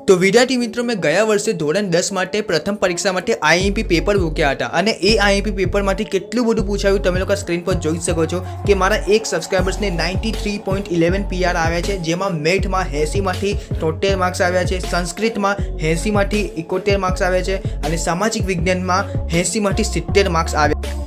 તો વિદ્યાર્થી મિત્રો, મેં ગયા વર્ષે ધોરણ 10 માટે પ્રથમ પરીક્ષા માટે આઈએમપી પેપર મૂક્યા હતા અને એ આઈએમપી પેપરમાંથી કેટલું બધું પૂછાયું તમે લોકો સ્ક્રીન પર જોઈ શકો છો કે મારા એક સબસ્ક્રાઇબર્સને 93.11 પીઆર આવ્યા છે, જેમાં મેથમાં 80માંથી 73 માર્ક્સ આવ્યા છે, સંસ્કૃતમાં 80માંથી 71 માર્ક્સ આવ્યા છે અને સામાજિક વિજ્ઞાનમાં 80માંથી 70 માર્ક્સ આવ્યા.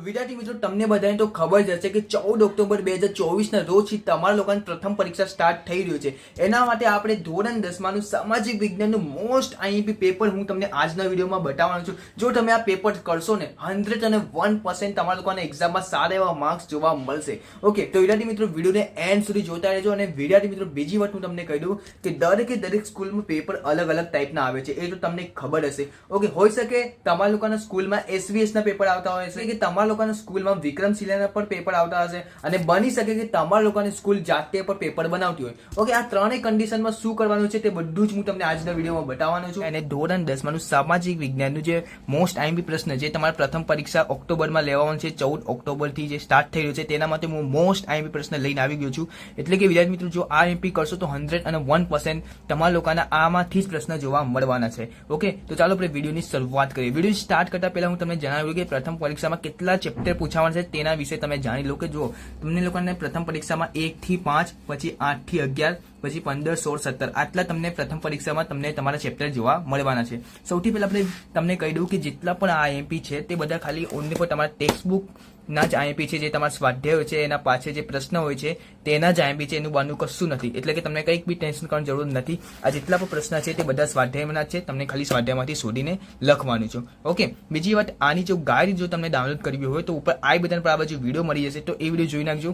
વિદ્યાર્થી મિત્રો, તમને બધાને તો ખબર જ હશે કે 14 ઓક્ટોબર 2024ના રોજથી તમારા લોકોની પ્રથમ પરીક્ષા સ્ટાર્ટ થઈ રહ્યું છે. એના માટે આપણે ધોરણ 10માનું સામાજિક વિજ્ઞાનનું મોસ્ટ આઈએમપી પેપર હું તમને આજના વિડીયોમાં બતાવવાનો છું. જો તમે આ પેપર કરશો ને 101% તમારા લોકોને એક્ઝામમાં સારા એવા માર્ક્સ જોવા મળશે. ઓકે, તો વિદ્યાર્થી મિત્રો, વિડીયોને એન્ડ સુધી જોતા રહેજો. અને વિદ્યાર્થી મિત્રો, બીજી વાત હું તમને કહી દઉં કે દરેક સ્કૂલમાં પેપર અલગ અલગ ટાઈપના આવે છે, એ તો તમને ખબર હશે. ઓકે, હોઈ શકે તમારા લોકોના સ્કૂલમાં એસવીએસના પેપર આવતા હોય છે કે તમારા લોકોના સ્કૂલમાં વિક્રમશિલાના પણ પેપર આવતા હશે અને બની શકે કે તમારા લોકોની સ્કૂલ જાતે પણ પેપર બનાવતી હોય. ઓકે, આ ત્રણેય કન્ડિશનમાં શું કરવાનું છે તે બધું જ હું તમને આજના વિડીયોમાં બતાવવાનો છું. અને ધોરણ 10માનું સામાજિક વિજ્ઞાનનું જે મોસ્ટ આઈએમપી પ્રશ્ન જે તમારા પ્રથમ પરીક્ષા ઓક્ટોબરમાં લેવાનો છે, 14 ઓક્ટોબરથી જે સ્ટાર્ટ થઈ રહ્યું છે, તેના માટે હું મોસ્ટ આઈએમપી પ્રશ્ન લઈને આવી ગયો છું. એટલે કે વિદ્યાર્થી મિત્રો, જો આ આઈએમપી કરશો તો 101% તમારા લોકોના આમાંથી જ પ્રશ્ન જોવા મળવાના છે. ઓકે, તો ચાલો આપણે વિડીયોની શરૂઆત કરીએ. વિડીયો સ્ટાર્ટ કરતા પહેલા હું તમને જણાવ્યું કે પ્રથમ પરીક્ષામાં કેટલા ચેપ્ટર પૂછાવાના છે તેના વિશે તમે જાણી લો. કે જો તમને લોકોને પ્રથમ પરીક્ષામાં 1 થી 5, પછી 8 થી 11, પછી 15, 16, 17 આટલા તમને પ્રથમ પરીક્ષામાં તમને તમારા ચેપ્ટર જોવા મળવાના છે. સૌથી પહેલા આપણે તમને કહી દઉં કે જેટલા પણ આઈએમપી છે તે બધા ખાલી ઓનલી ફોર તમારા ટેક્સ્ટ બુક ના જ આઈએમપી છે. જે તમારા સ્વાધ્યાય હોય છે એના પાછળ જે પ્રશ્ન હોય છે તેના જ આઈએમપી છે, એનું બહારનું કશું નથી. એટલે કે તમને કંઈક બી ટેન્શન કરવાની જરૂર નથી. આ જેટલા પણ પ્રશ્ન છે તે બધા સ્વાધ્યાયના છે, તમને ખાલી સ્વાધ્યાયમાંથી શોધીને લખવાનું છે. ઓકે, બીજી વાત, આની જો ગાઈડ જો તમને ડાઉનલોડ કરવી હોય તો ઉપર આઈ બટન પર આ બાજુ વિડીયો મળી જશે, તો એ વિડીયો જોઈ નાખજો,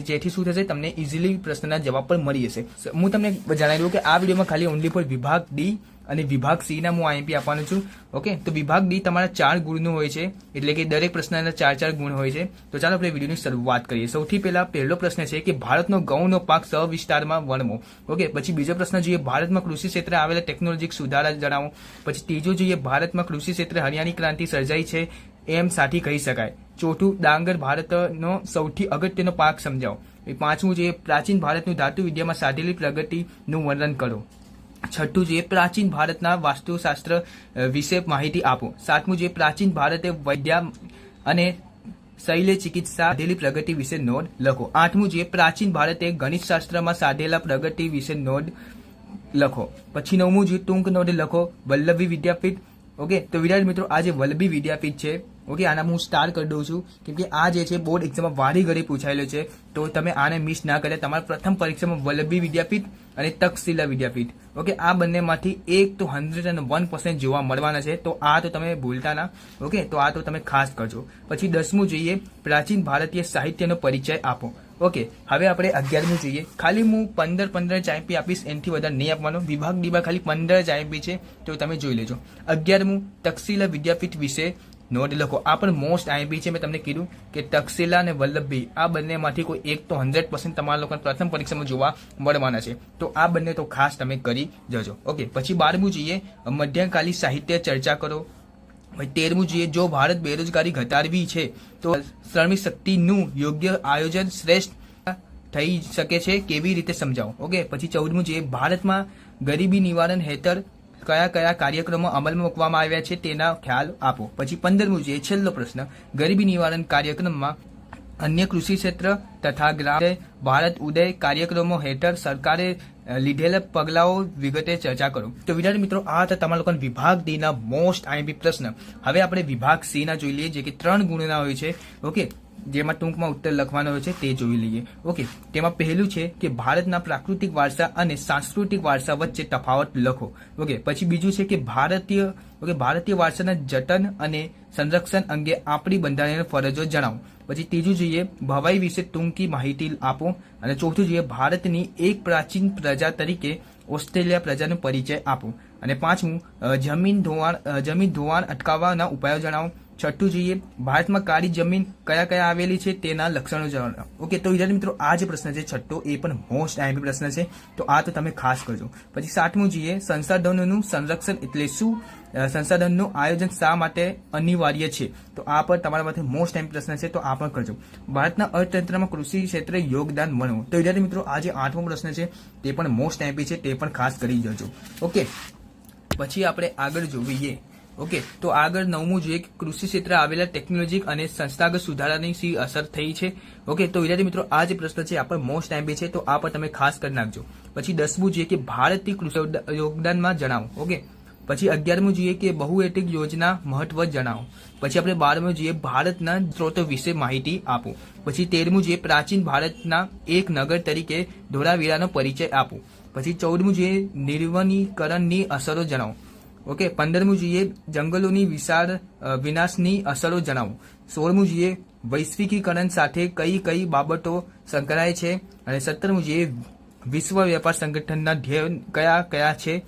જેથી શું થશે તમને ઇઝીલી પ્રશ્નના જવાબ પણ મળી જશે. હું તમને જણાવી દઉં કે આ વિડીયોમાં ખાલી ઓનલી ફોર વિભાગ ડી અને વિભાગ સી ના હું આઈએમપી આપવાનું છું. ઓકે, તો વિભાગ ડી તમારા 4 ગુણનું હોય છે, એટલે કે દરેક પ્રશ્નના 4 ગુણ હોય છે. તો ચાલો આપણે વિડીયોની શરૂઆત કરીએ. સૌથી પહેલો પ્રશ્ન છે કે ભારતનો ઘઉંનો પાક સવિસ્તારમાં વર્ણવો. ઓકે, પછી બીજો પ્રશ્ન જોઈએ, ભારતમાં કૃષિ ક્ષેત્રે આવેલા ટેકનોલોજીક સુધારા જણાવો. પછી ત્રીજો જોઈએ, ભારતમાં કૃષિ ક્ષેત્રે હરિયાળી ક્રાંતિ સર્જાઈ છે એમ સાથી કહી શકાય. ચોથું, ડાંગર ભારતનો સૌથી અગત્યનો પાક સમજાવો. પાંચમું જોઈએ, પ્રાચીન ભારતનું ધાતુ વિદ્યામાં સાધેલી પ્રગતિનું વર્ણન કરો. છઠ્ઠું જોઈએ, પ્રાચીન ભારતના વાસ્તુશાસ્ત્ર વિશે માહિતી આપો. સાતમું જોઈએ, પ્રાચીન ભારતે વૈદ્ય અને શૈલ્ય ચિકિત્સા સાધેલી પ્રગતિ વિશે નોંધ લખો. આઠમું જોઈએ, પ્રાચીન ભારતે ગણિતશાસ્ત્રમાં સાધેલા પ્રગતિ વિશે નોંધ લખો. પછી નવમું જોઈએ, ટૂંક નોંધ લખો. વલ્લભી વિદ્યાપીઠ. ઓકે, તો વિદ્યાર્થી મિત્રો, આ જે વલ્લભી વિદ્યાપીઠ છે, ઓકે, આના હું સ્ટાર કરી દઉં છું કેમ કે આ જે છે બોર્ડ એક્ઝામમાં વારી ઘડી પૂછાયેલો છે, તો તમે આને મિસ ના કરે. તમારા પ્રથમ પરીક્ષામાં વલ્લભી વિદ્યાપીઠ અને તક્ષશિલા વિદ્યાપીઠ, ઓકે, આ બંનેમાંથી એક તો 101% જોવા મળવાના છે, તો આ તો તમે ભૂલતા ના. ઓકે, તો આ તો તમે ખાસ કરજો. પછી 10મું જોઈએ, પ્રાચીન ભારતીય સાહિત્યનો પરિચય આપો. ઓકે, હવે આપણે 11મું જોઈએ. ખાલી હું 15 જ આઈએમપી આપીશ, એનાથી વધારે નહીં આપવાનો. વિભાગ ડીમાં ખાલી 15 જ આઈએમપી છે, તો તમે જોઈ લેજો. 11મું, તક્ષશિલા વિદ્યાપીઠ વિશે નોંધ લખો. આ પણ મોસ્ટ આઈએમપી છે. મેં તમને કીધું કે તક્ષશિલા અને વલ્લભી આ બંનેમાંથી કોઈ એક તો 100% તમારા લોકોને પ્રથમ પરીક્ષામાં જોવા મળવાના છે, તો આ બંને તો ખાસ તમે કરી જજો. ઓકે, પછી 12મું જોઈએ, મધ્યકાલીન સાહિત્ય ચર્ચા કરો. 13મું જોઈએ, જો ભારત બેરોજગારી ઘટાડવી છે તો શ્રમિક શક્તિનું યોગ્ય આયોજન શ્રેષ્ઠ થઈ શકે છે, કેવી રીતે સમજાવો. ઓકે, પછી 14મું જોઈએ, ભારતમાં ગરીબી નિવારણ હેઠળ કયા કાર્યક્રમો અમલમાં મૂકવામાં આવ્યા છે તેના ખ્યાલ આપો. પછી 15મું જોઈએ, છેલ્લો પ્રશ્ન, ગરીબી નિવારણ કાર્યક્રમમાં અન્ય કૃષિ ક્ષેત્ર તથા ગ્રામ ભારત ઉદય કાર્યક્રમો હેઠળ સરકારે લીધેલા પગલાઓ વિગતે ચર્ચા કરો. તો વિદ્યાર્થી મિત્રો, આ હતા તમારા લોકોના વિભાગ ડી ના મોસ્ટ આઈએમપી પ્રશ્ન. હવે આપણે વિભાગ સી ના જોઈ લઈએ, જે કે 3 ગુણના હોય છે. ઓકે, જેમાં ટૂંકમાં ઉત્તર લખવાનો હોય છે તે જોઈ લઈએ. ઓકે, તેમાં પહેલું છે કે ભારતના પ્રાકૃતિક વારસા અને સાંસ્કૃતિક વારસા વચ્ચે તફાવત લખો. ઓકે, પછી બીજું છે કે ભારતીય વારસાના જતન અને સંરક્ષણ અંગે આપણી બંધારણીય ફરજો જણાવો. પછી ત્રીજું જોઈએ, ભવાઈ વિશે ટૂંકી માહિતી આપો. અને ચોથું જોઈએ, ભારતની એક પ્રાચીન પ્રજા તરીકે ઓસ્ટ્રેલિયા પ્રજાનો પરિચય આપો. અને પાંચમું, જમીન ધોવાણ અટકાવવાના ઉપાયો જણાવો. છઠ્ઠું જોઈએ, ભારતમાં કાળી જમીન કયા કયા આવેલી છે તેના લક્ષણો જણાવો. ઓકે, તો વિદ્યાર્થી મિત્રો આ જે પ્રશ્ન છે છઠ્ઠો, એ પણ મોસ્ટ આઈએમપી પ્રશ્ન છે, તો આ તો તમે ખાસ કરજો. પછી સાતમું જોઈએ, સંસાધનોનું સંરક્ષણ એટલે શું? સંસાધનનું આયોજન શા માટે અનિવાર્ય છે? તો આ પણ તમારા માટે મોસ્ટ આઈએમપી પ્રશ્ન છે, તો આ પણ કરજો. ભારતના અર્થતંત્રમાં કૃષિ ક્ષેત્રે યોગદાન વર્ણવો. તો વિદ્યાર્થી મિત્રો આ જે 8મો પ્રશ્ન છે તે પણ મોસ્ટ આઈએમપી છે, તે પણ ખાસ કરી જજો. ઓકે, પછી આપણે આગળ જોઈએ. ઓકે, તો આગળ 9મું જોઈએ કે કૃષિ ક્ષેત્રે આવેલા ટેકનોલોજી અને સંસ્થાગત સુધારાની શી અસર થઈ છે. ઓકે, તો વિદ્યાર્થી મિત્રો આ જે પ્રશ્ન છે આ પણ મોસ્ટ આઈએમપી છે, તો આ પણ તમે ખાસ કરી નાખજો. પછી 10મું જોઈએ કે ભારતની કૃષિ યોગદાનમાં જણાવો. ઓકે, પછી 11મું જોઈએ કે બહુહેતુક યોજના મહત્વ જણાવો. પછી આપણે 12મું જોઈએ ભારતના સ્ત્રોતો વિશે માહિતી આપો. પછી 13મું જોઈએ પ્રાચીન ભારતના એક નગર તરીકે ધોળાવીરાનો પરિચય આપો. પછી 14મું જોઈએ નિર્વનીકરણની અસરો જણાવો. ઓકે, 15મું જોઈએ જંગલોની વિનાશની અસરો જણાવો. 16મું જોઈએ વૈશ્વિકીકરણ સાથે કઈ કઈ બાબતો સંકળાય છે. અને 17મું જોઈએ વિશ્વ વેપાર સંગઠનના ધ્યેયો કયા કયા છે,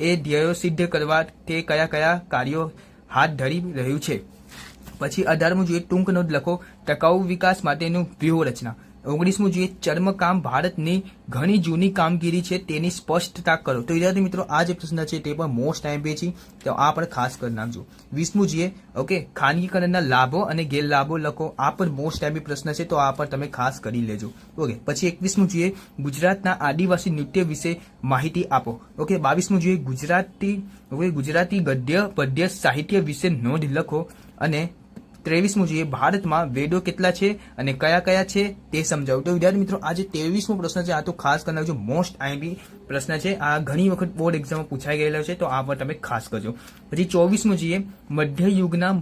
એ ધ્યેયો સિદ્ધ કરવા તે કયા કયા કાર્યો હાથ ધરી રહ્યું છે. પછી 18મું જોઈએ ટૂંક નોંધ લખો ટકાઉ વિકાસ માટેનું વ્યૂહરચના. 19મું જોઈએ ચર્મકામ ભારતની ઘણી જૂની કામગીરી છે તેની સ્પષ્ટતા કરો. તો વિદ્યાર્થી મિત્રો આ જે પ્રશ્ન છે તે પણ મોસ્ટ આઈએમપી છે, તો આ પણ ખાસ કરી નાખજો. 20મું જોઈએ ઓકે ખાનગીકરણના લાભો અને ગેરલાભો લખો. આ પણ મોસ્ટ આઈએમપી પ્રશ્ન છે, તો આ પણ તમે ખાસ કરી લેજો. ઓકે, પછી 21મું જોઈએ ગુજરાતના આદિવાસી નૃત્ય વિશે માહિતી આપો. ઓકે, 22મું જોઈએ ગુજરાતી ગદ્ય પદ્ય સાહિત્ય વિશે નોંધ લખો. અને 23મું જોઈએ ભારતમાં વેદો કેટલા છે અને કયા કયા છે તે સમજાવો. તો વિદ્યાર્થી મિત્રો આ જે 23મો પ્રશ્ન છે આ તો ખાસ કરી નાખજો, મોસ્ટ આઈએમપી પ્રશ્ન છે. આ ઘણી વખત બોર્ડ એક્ઝામમાં પૂછાઈ ગયેલો છે, તો આ પણ તમે ખાસ કરજો. પછી 24મું જોઈએ મધ્યયુગના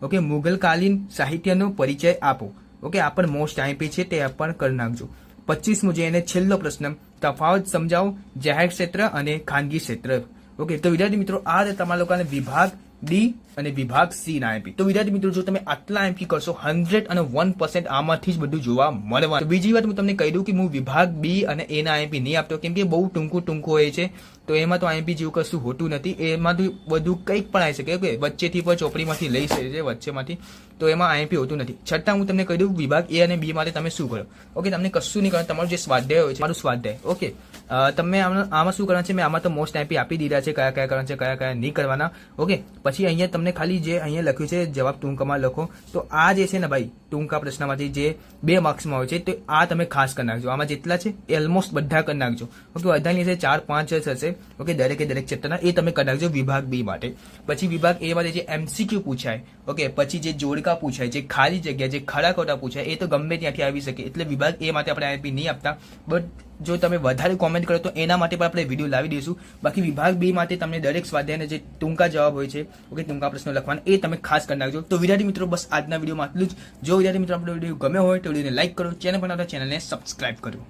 ઓકે મુગલકાલીન સાહિત્યનો પરિચય આપો. ઓકે, આ પણ મોસ્ટ આઈએમપી છે, તે પણ કરી નાખજો. 25મું જોઈએ અને છેલ્લો પ્રશ્ન તફાવત સમજાવો જાહેર ક્ષેત્ર અને ખાનગી ક્ષેત્ર. ઓકે, તો વિદ્યાર્થી મિત્રો આ તમારા લોકોને વિભાગ ડી અને વિભાગ સી ના આઈએમપી. તો વિદ્યાર્થી મિત્રો જો તમે આટલા આઈએમપી કરશો 101% આમાંથી જ બધું જોવા મળવાનું. બીજી વાત હું તમને કહી દઉં કે હું વિભાગ બી અને એ ના આઈએમપી નહીં આપતો, કેમ કે બહુ ટૂંકું હોય છે, તો એમાં તો આઈએમપી જેવું કશું હોતું નથી. એમાં તો બધું કંઈક પણ આવી શકે. ઓકે, વચ્ચેથી પણ ચોપડીમાંથી લઈ શકે છે વચ્ચેમાંથી, તો એમાં આઈએમપી હોતું નથી. છતાં હું તમને કહી દઉં વિભાગ એ અને બી માટે તમે શું કરો. ઓકે, તમને કશું નહીં કરવાનું, તમારું જે સ્વાધ્યાય હોય છે મારું સ્વાધ્યાય. ઓકે, તમે આમાં શું કરવાનું છે, મેં આમાં તો મોસ્ટ આઈએમપી આપી દીધા છે, કયા કયા કરવાના છે કયા કયા નહીં કરવાના. ઓકે, પછી અહીંયા તમને ખાલી જે અહીંયા લખ્યું છે જવાબ ટૂંકમાં લખો. તો આ જે છે ને ભાઈ ટૂંકા પ્રશ્નમાંથી જે 2 માર્ક્સમાં હોય છે, તો આ તમે ખાસ કરી નાખજો. આમાં જેટલા છે એ ઓલમોસ્ટ બધા કરી નાખજો. ઓકે, બધાની છે 4-5 જ હશે. ઓકે, દરેક ચેપ્ટરના એ તમે કરી નાખજો વિભાગ બી માટે. પછી વિભાગ એ માટે જે એમસીક્યુ પૂછાય, ઓકે, પછી જે જોડકા પૂછાય, જે ખાલી જગ્યા, જે ખરા ખોટા પૂછાય, એ તો ગમે ત્યાંથી આવી શકે. એટલે વિભાગ એ માટે આપણે આઈએમપી નહીં આપતા, બટ જો તમે વધારે કોમેન્ટ કરો તો એના માટે પણ આપણે વિડીયો લાવી દઈશું. બાકી વિભાગ બી માટે તમને દરેક સ્વાધ્યાયના જે ટૂંકા જવાબ હોય છે, ઓકે, ટૂંકા પ્રશ્નો લખવાના, એ તમે ખાસ કરી નાખજો. તો વિદ્યાર્થી મિત્રો બસ આજના વિડીયોમાં આટલું જ. જો વિદ્યાર્થી મિત્રો આપણો વિડીયો ગમ્યો હોય તો વિડીયોને લાઈક કરો, ચેનલ પર ચેનલને સબસ્ક્રાઇબ કરો.